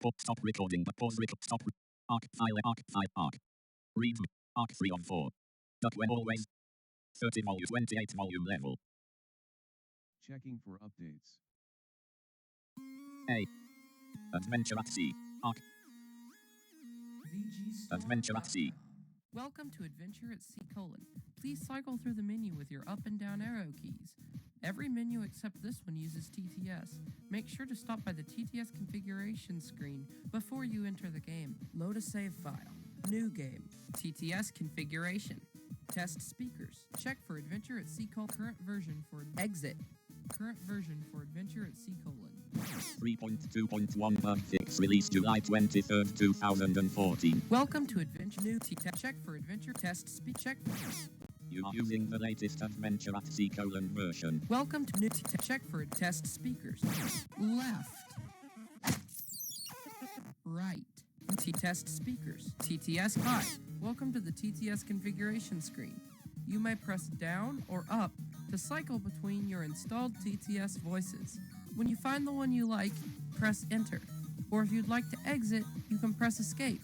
Stop recording. Pause. Stop. Arc file. Arc 5. Arc. Read. Arc 3 of 4. Duck when always. 30 volume. 28 volume level. Checking for updates. A. Adventure at Sea. Arc. Adventure at Sea. Welcome to Adventure at Sea : Please cycle through the menu with your up and down arrow keys. Every menu except this one uses TTS. Make sure to stop by the TTS configuration screen before you enter the game. Load a save file. New game. TTS configuration. Test speakers. Check for Adventure at Sea : current version for exit. Current version for Adventure at Sea : 3.2.1 bug fix released July 23rd, 2014. Welcome to Adventure New Check for Adventure Test Speak Check. You are using the latest Adventure at Sea version. Welcome to New Check for Test Speakers. Left. Right. Test speakers. TTS high. Welcome to the TTS configuration screen. You may press down or up to cycle between your installed TTS voices. When you find the one you like, press enter. Or if you'd like to exit, you can press escape.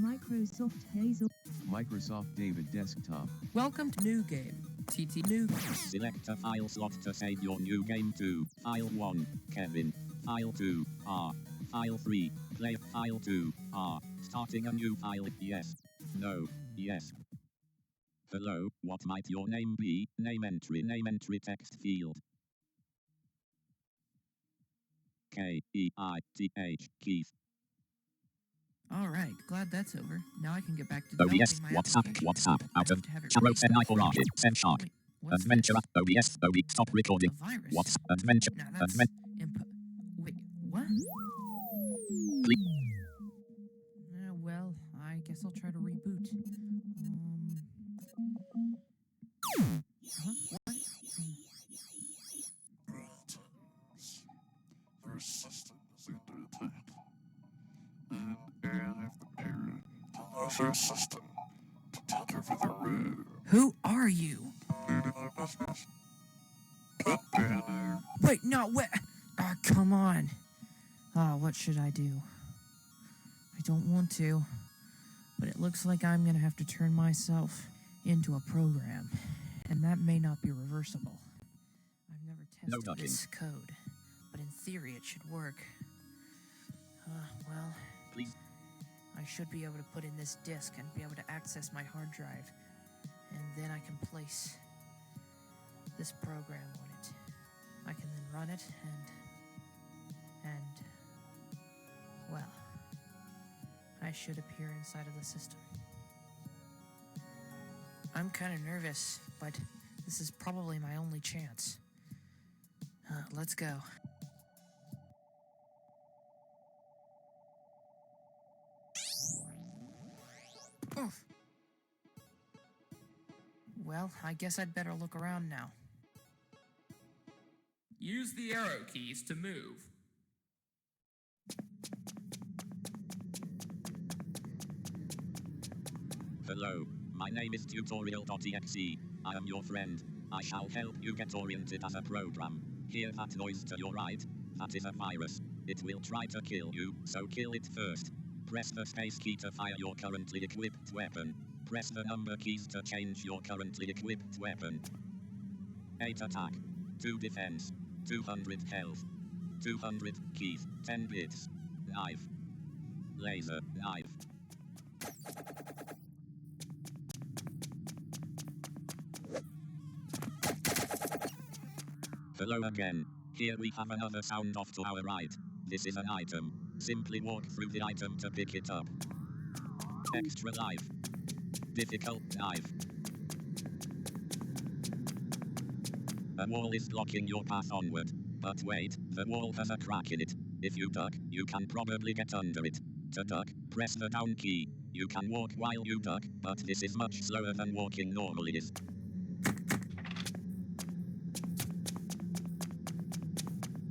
Microsoft Hazel. Microsoft David Desktop. Welcome to New Game. TT New. Select a file slot to save your new game to. File 1, Kevin. File 2, R. File 3, play. File 2, R. Starting a new file. Yes. No. Yes. Hello, what might your name be? Name entry text field. Keith. Keith. All right, glad that's over. Now I can get back to OBS, my WhatsApp, out of Charo Senai for Arcade, Send Shark. Adventure at OBS, stop recording. WhatsApp, Adventure, Adventure. Input. Wait, what? Please. Well, I guess I'll try to reboot. Huh? What? Their system is under attack. And I have prepared to use your system to take over the room. Who are you? Leading our business. Dependend. Wait, no, wait. Ah, come on. What should I do? I don't want to, but it looks like I'm gonna have to turn myself into a program, and that may not be reversible. I've never tested this code, but in theory it should work. Well, please. I should be able to put in this disk and be able to access my hard drive, and then I can place this program on it. I can then run it and well, I should appear inside of the system. I'm kind of nervous, but this is probably my only chance. Let's go. Oof. Well, I guess I'd better look around now. Use the arrow keys to move. Hello, my name is tutorial.exe. I am your friend. I shall help you get oriented as a program. Hear that noise to your right? That is a virus. It will try to kill you, so kill it first. Press the space key to fire your currently equipped weapon. Press the number keys to change your currently equipped weapon. 8 attack, 2 defense, 200 health, 200 keys, 10 bits, knife, laser, knife. Hello again. Here we have another sound off to our right. This is an item. Simply walk through the item to pick it up. Extra life. Difficult life. A wall is blocking your path onward. But wait, the wall has a crack in it. If you duck, you can probably get under it. To duck, press the down key. You can walk while you duck, but this is much slower than walking normally is.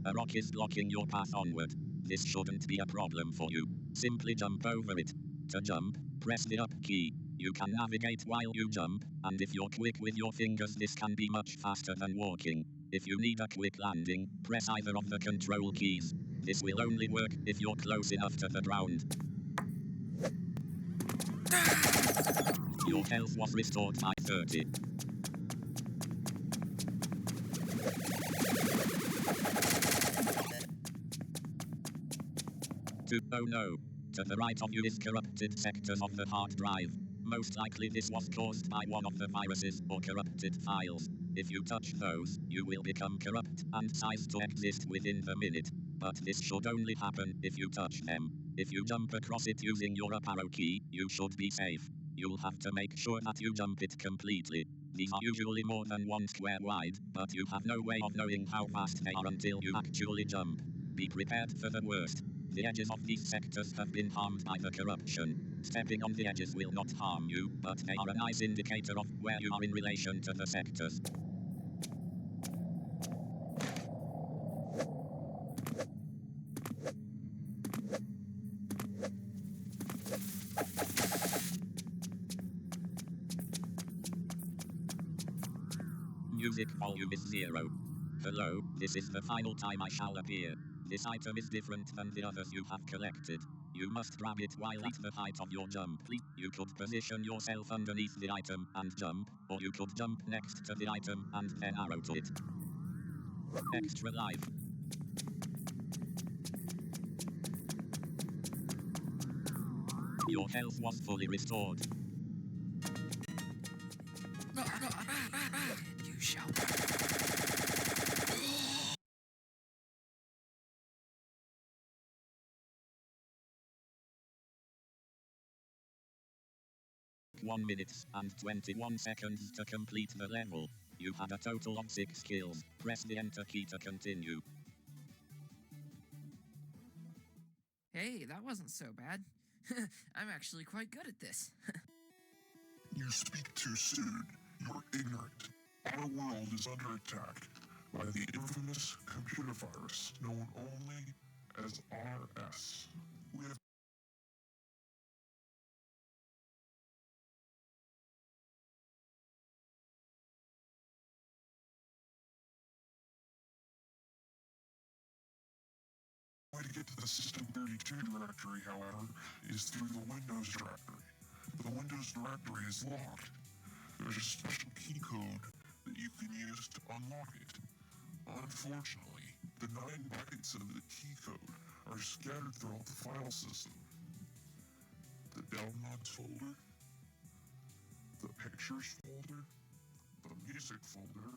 A rock is blocking your path onward. This shouldn't be a problem for you. Simply jump over it. To jump, press the up key. You can navigate while you jump, and if you're quick with your fingers this can be much faster than walking. If you need a quick landing, press either of the control keys. This will only work if you're close enough to the ground. Your health was restored by 30. Oh no. To the right of you is corrupted sectors of the hard drive. Most likely this was caused by one of the viruses or corrupted files. If you touch those, you will become corrupt and cease to exist within the minute. But this should only happen if you touch them. If you jump across it using your up arrow key, you should be safe. You'll have to make sure that you jump it completely. These are usually more than 1 square wide, but you have no way of knowing how fast they are until you actually jump. Be prepared for the worst. The edges of these sectors have been harmed by the corruption. Stepping on the edges will not harm you, but they are a nice indicator of where you are in relation to the sectors. Music volume is 0. Hello, this is the final time I shall appear. This item is different than the others you have collected. You must grab it while at the height of your jump. You could position yourself underneath the item and jump, or you could jump next to the item and then arrow to it. Extra life. Your health was fully restored. You shall. 1 minute and 21 seconds to complete the level. You had a total of 6 kills. Press the enter key to continue. Hey, that wasn't so bad. I'm actually quite good at this. You speak too soon. You're ignorant. Our world is under attack by the infamous computer virus known only as RS. We have way to get to the System32 directory, however, is through the Windows directory. The Windows directory is locked. There's a special key code that you can use to unlock it. Unfortunately, the 9 bytes of the key code are scattered throughout the file system. The downloads folder, the pictures folder, the music folder,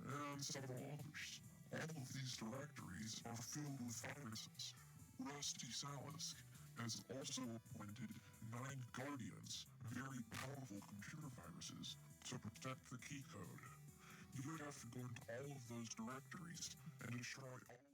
and several others. All of these directories are filled with viruses. Rusty Salisk has also appointed 9 guardians, very powerful computer viruses, to protect the key code. You would have to go into all of those directories and destroy all of them.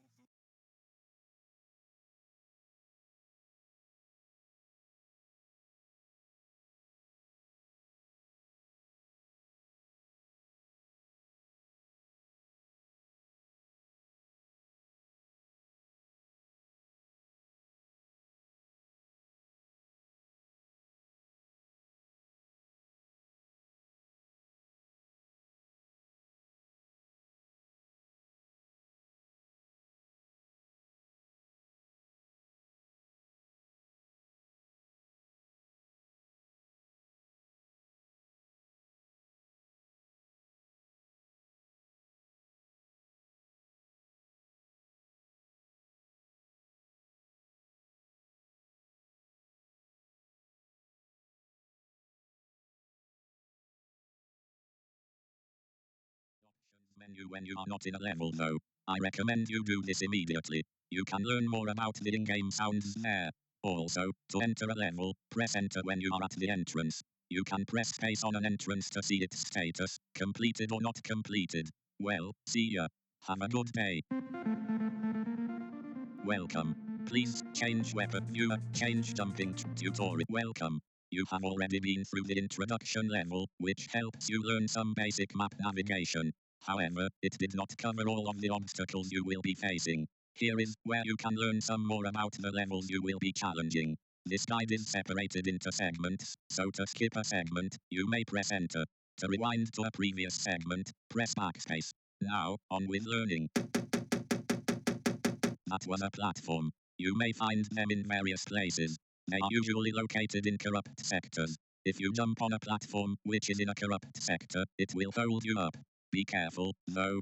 Menu when you are not in a level though. I recommend you do this immediately. You can learn more about the in-game sounds there. Also, to enter a level, press enter when you are at the entrance. You can press space on an entrance to see its status, completed or not completed. Well, see ya. Have a good day. Welcome. Please change weapon viewer, change jumping tutorial. Welcome. You have already been through the introduction level, which helps you learn some basic map navigation. However, it did not cover all of the obstacles you will be facing. Here is where you can learn some more about the levels you will be challenging. This guide is separated into segments, so to skip a segment, you may press enter. To rewind to a previous segment, press backspace. Now, on with learning. That was a platform. You may find them in various places. They are usually located in corrupt sectors. If you jump on a platform which is in a corrupt sector, it will hold you up. Be careful, though.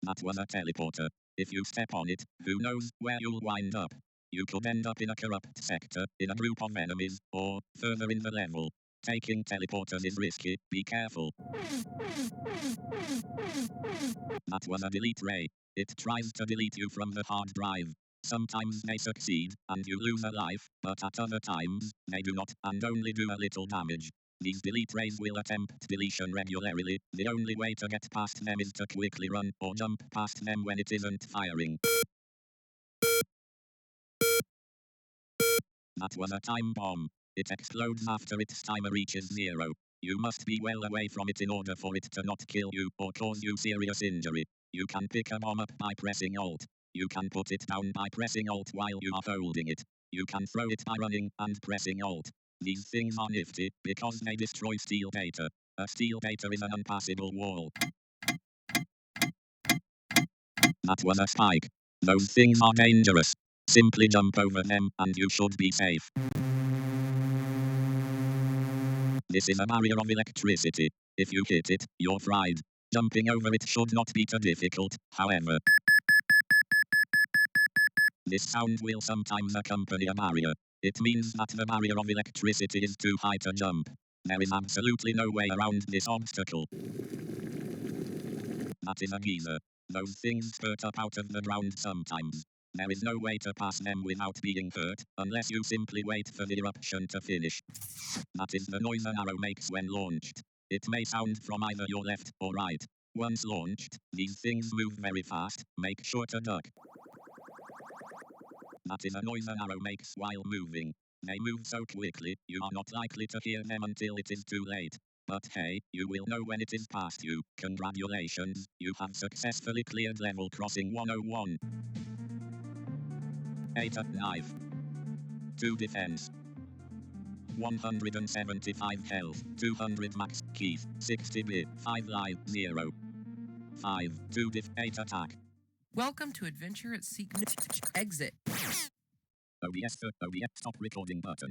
That was a teleporter. If you step on it, who knows where you'll wind up. You could end up in a corrupt sector, in a group of enemies, or further in the level. Taking teleporters is risky, be careful. That was a delete ray. It tries to delete you from the hard drive. Sometimes they succeed, and you lose a life, but at other times, they do not, and only do a little damage. These delete rays will attempt deletion regularly. The only way to get past them is to quickly run, or jump past them when it isn't firing. That was a time bomb. It explodes after its timer reaches 0. You must be well away from it in order for it to not kill you or cause you serious injury. You can pick a bomb up by pressing Alt. You can put it down by pressing Alt while you are holding it. You can throw it by running and pressing Alt. These things are nifty because they destroy steel data. A steel data is an unpassable wall. That was a spike. Those things are dangerous. Simply jump over them and you should be safe. This is a barrier of electricity. If you hit it, you're fried. Jumping over it should not be too difficult, however. This sound will sometimes accompany a barrier. It means that the barrier of electricity is too high to jump. There is absolutely no way around this obstacle. That is a geyser. Those things spurt up out of the ground sometimes. There is no way to pass them without being hurt, unless you simply wait for the eruption to finish. That is the noise an arrow makes when launched. It may sound from either your left or right. Once launched, these things move very fast. Make sure to duck. That is a noise an arrow makes while moving. They move so quickly, you are not likely to hear them until it is too late. But hey, you will know when it is past you. Congratulations, you have successfully cleared level crossing 101. 8 at knife. 2 defense. 175 health, 200 max, keys, 60 bit, 5 life, 0. 5, 2 8 attack. Welcome to Adventure at Sea. Exit. OBS stop recording button.